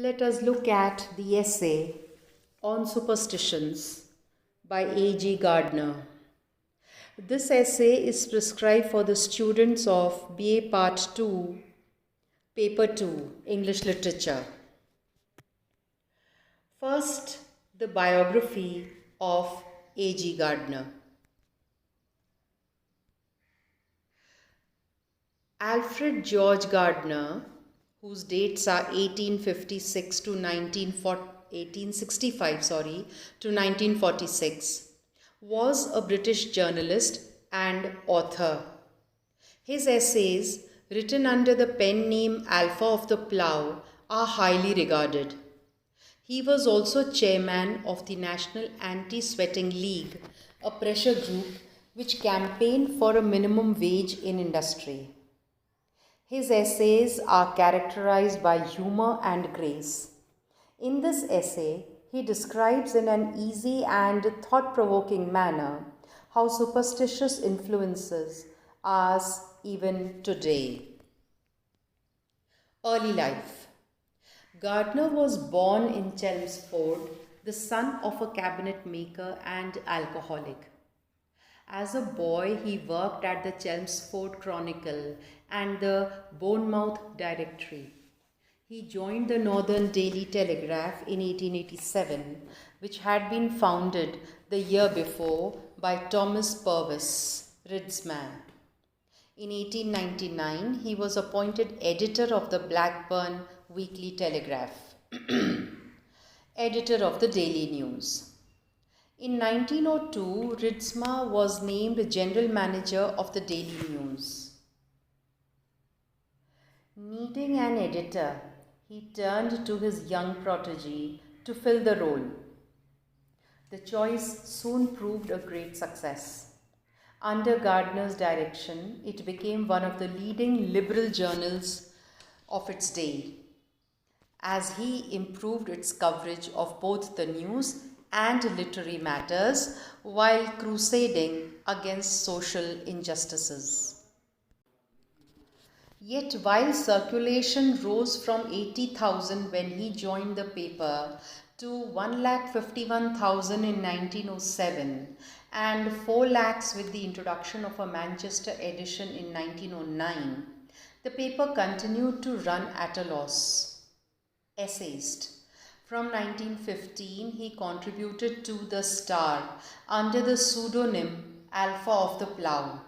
Let us look at the essay on superstitions by A.G. Gardner. This essay is prescribed for the students of BA Part 2, Paper 2, English Literature. First, the biography of A.G. Gardner. Alfred George Gardner, whose dates are 1856 to 1865 to 1946, was a British journalist and author. His essays, written under the pen name Alpha of the Plough, are highly regarded. He was also chairman of the National Anti-Sweating League, a pressure group which campaigned for a minimum wage in industry. His essays are characterized by humor and grace. In this essay, he describes in an easy and thought-provoking manner how superstitious influences us even today. Early life. Gardner was born in Chelmsford, the son of a cabinet maker and alcoholic. As a boy, he worked at the Chelmsford Chronicle and the Bournemouth Directory. He joined the Northern Daily Telegraph in 1887, which had been founded the year before by Thomas Purvis, Ridsman. In 1899, he was appointed editor of the Blackburn Weekly Telegraph, editor of the Daily News. In 1902, Ridsma was named general manager of the Daily News. Needing an editor, he turned to his young protege to fill the role. The choice soon proved a great success. Under Gardner's direction, it became one of the leading liberal journals of its day, as he improved its coverage of both the news and literary matters while crusading against social injustices. Yet while circulation rose from 80,000 when he joined the paper to 1,51,000 in 1907 and 4 lakhs with the introduction of a Manchester edition in 1909, the paper continued to run at a loss. Essayist. From 1915, he contributed to The Star under the pseudonym Alpha of the Plough.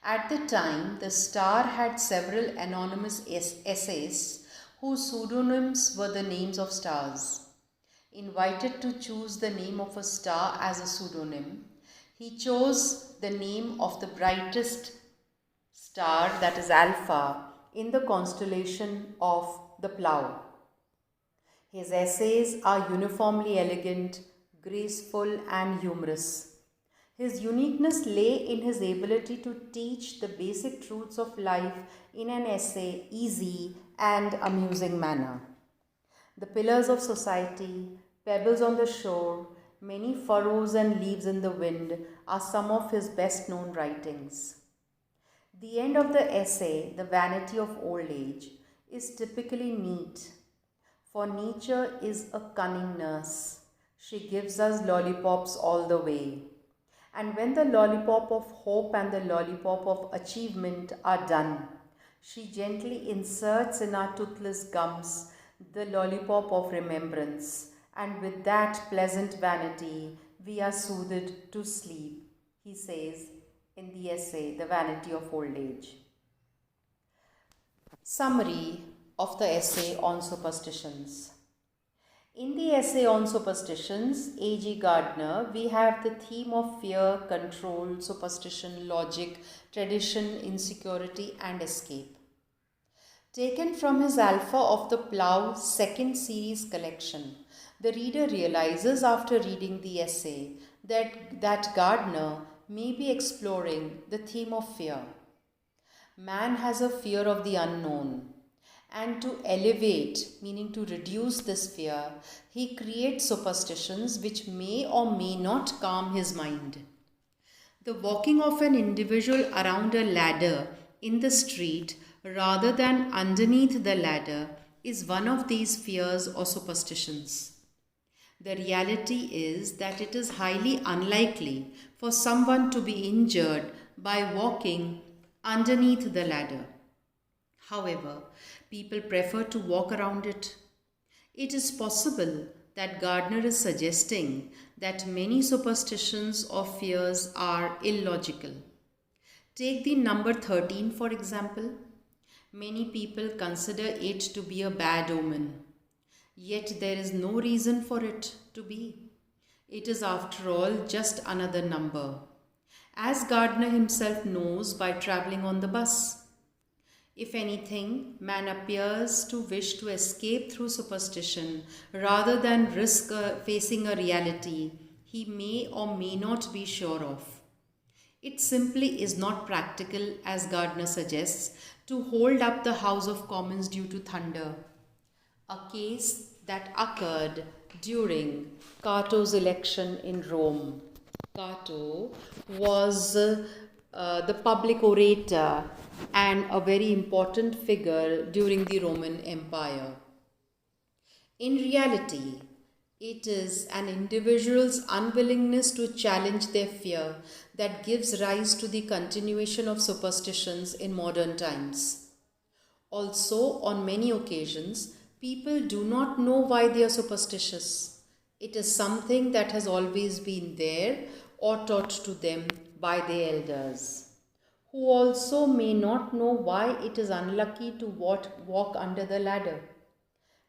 At the time, The Star had several anonymous essayists whose pseudonyms were the names of stars. Invited to choose the name of a star as a pseudonym, he chose the name of the brightest star, that is Alpha, in the constellation of the Plough. His essays are uniformly elegant, graceful, and humorous. His uniqueness lay in his ability to teach the basic truths of life in an essay, easy and amusing manner. The pillars of society, pebbles on the shore, many furrows and leaves in the wind are some of his best known writings. The end of the essay, The Vanity of Old Age, is typically neat. For nature is a cunning nurse. She gives us lollipops all the way. And when the lollipop of hope and the lollipop of achievement are done, she gently inserts in our toothless gums the lollipop of remembrance. And with that pleasant vanity, we are soothed to sleep, he says in the essay, The Vanity of Old Age. Summary of the essay on superstitions. In the essay on superstitions, A.G. Gardner, we have the theme of fear, control, superstition, logic, tradition, insecurity, and escape. Taken from his Alpha of the Plough second series collection, the reader realizes after reading the essay that Gardner may be exploring the theme of fear. Man has a fear of the unknown. And to elevate, meaning to reduce this fear, he creates superstitions which may or may not calm his mind. The walking of an individual around a ladder in the street rather than underneath the ladder is one of these fears or superstitions. The reality is that it is highly unlikely for someone to be injured by walking underneath the ladder. However, people prefer to walk around it. It is possible that Gardner is suggesting that many superstitions or fears are illogical. Take the number 13 for example. Many people consider it to be a bad omen, yet there is no reason for it to be. It is, after all, just another number, as Gardner himself knows by traveling on the bus. If anything, man appears to wish to escape through superstition rather than risk facing a reality he may or may not be sure of. It simply is not practical, as Gardner suggests, to hold up the House of Commons due to thunder, a case that occurred during Cato's election in Rome. Cato was the public orator and a very important figure during the Roman Empire. In reality, it is an individual's unwillingness to challenge their fear that gives rise to the continuation of superstitions in modern times. Also, on many occasions, people do not know why they are superstitious. It is something that has always been there or taught to them by their elders, who also may not know why it is unlucky to walk under the ladder.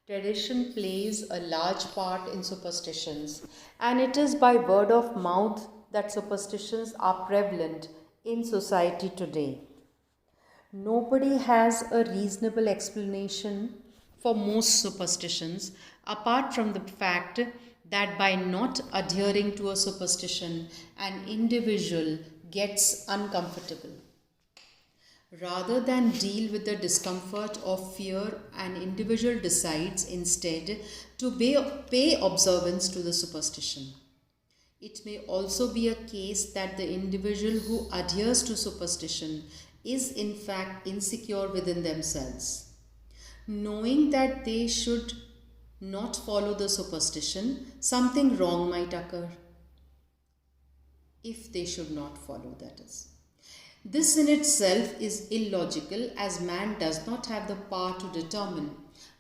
Tradition plays a large part in superstitions, and it is by word of mouth that superstitions are prevalent in society today. Nobody has a reasonable explanation for most superstitions apart from the fact that by not adhering to a superstition, an individual gets uncomfortable. Rather than deal with the discomfort of fear, an individual decides instead to pay observance to the superstition. It may also be a case that the individual who adheres to superstition is in fact insecure within themselves. Knowing that they should not follow the superstition, something wrong might occur. If they should not follow, that is. This in itself is illogical, as man does not have the power to determine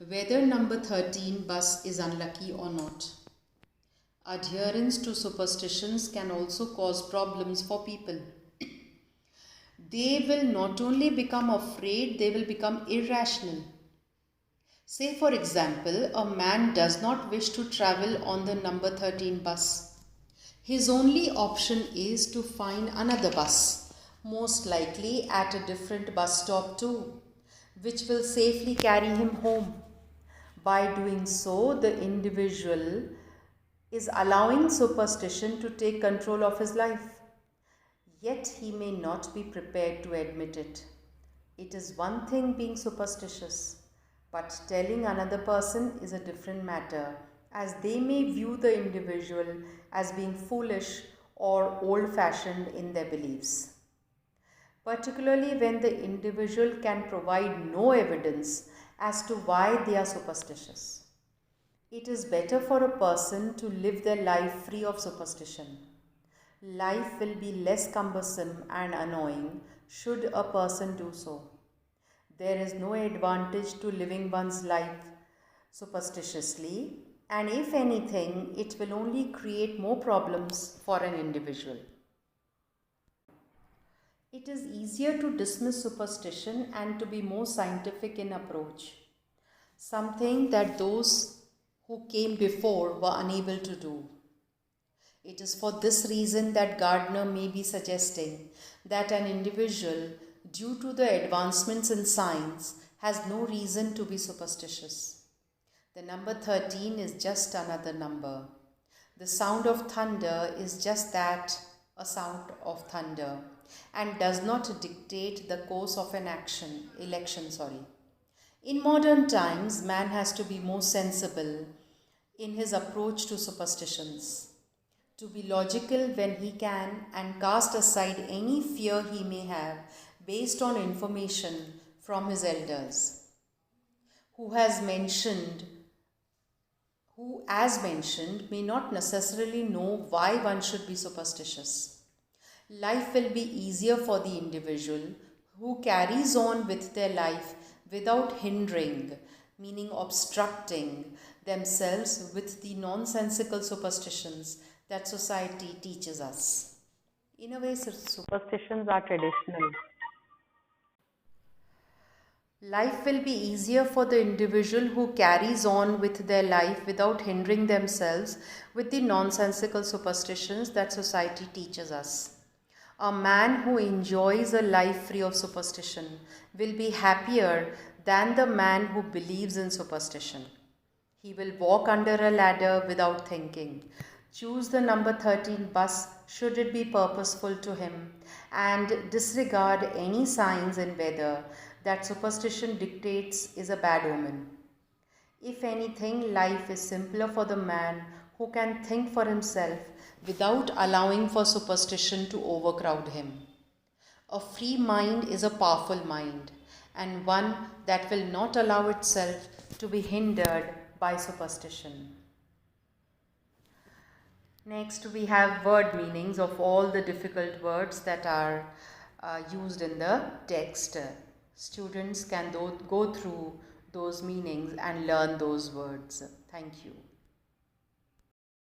whether number 13 bus is unlucky or not. Adherence to superstitions can also cause problems for people. They will not only become afraid, they will become irrational. Say, for example, a man does not wish to travel on the number 13 bus. His only option is to find another bus, most likely at a different bus stop too, which will safely carry him home. By doing so, the individual is allowing superstition to take control of his life. Yet he may not be prepared to admit it. It is one thing being superstitious, but telling another person is a different matter, as they may view the individual as being foolish or old-fashioned in their beliefs. Particularly when the individual can provide no evidence as to why they are superstitious. It is better for a person to live their life free of superstition. Life will be less cumbersome and annoying should a person do so. There is no advantage to living one's life superstitiously, and if anything, it will only create more problems for an individual. It is easier to dismiss superstition and to be more scientific in approach, something that those who came before were unable to do. It is for this reason that Gardner may be suggesting that an individual, due to the advancements in science, has no reason to be superstitious. The number 13 is just another number. The sound of thunder is just that, a sound of thunder, and does not dictate the course of an election. In modern times, man has to be more sensible in his approach to superstitions, to be logical when he can, and cast aside any fear he may have based on information from his elders, who has mentioned who, as mentioned, may not necessarily know why one should be superstitious. Life will be easier for the individual who carries on with their life without hindering, meaning obstructing themselves with the nonsensical superstitions that society teaches us. In a way, superstitions are traditional. Life will be easier for the individual who carries on with their life without hindering themselves with the nonsensical superstitions that society teaches us. A man who enjoys a life free of superstition will be happier than the man who believes in superstition. He will walk under a ladder without thinking, choose the number 13 bus should it be purposeful to him, and disregard any signs in weather that superstition dictates is a bad omen. If anything, life is simpler for the man who can think for himself without allowing for superstition to overcrowd him. A free mind is a powerful mind, and one that will not allow itself to be hindered by superstition. Next, we have word meanings of all the difficult words that are used in the text. Students can go through those meanings and learn those words. Thank you.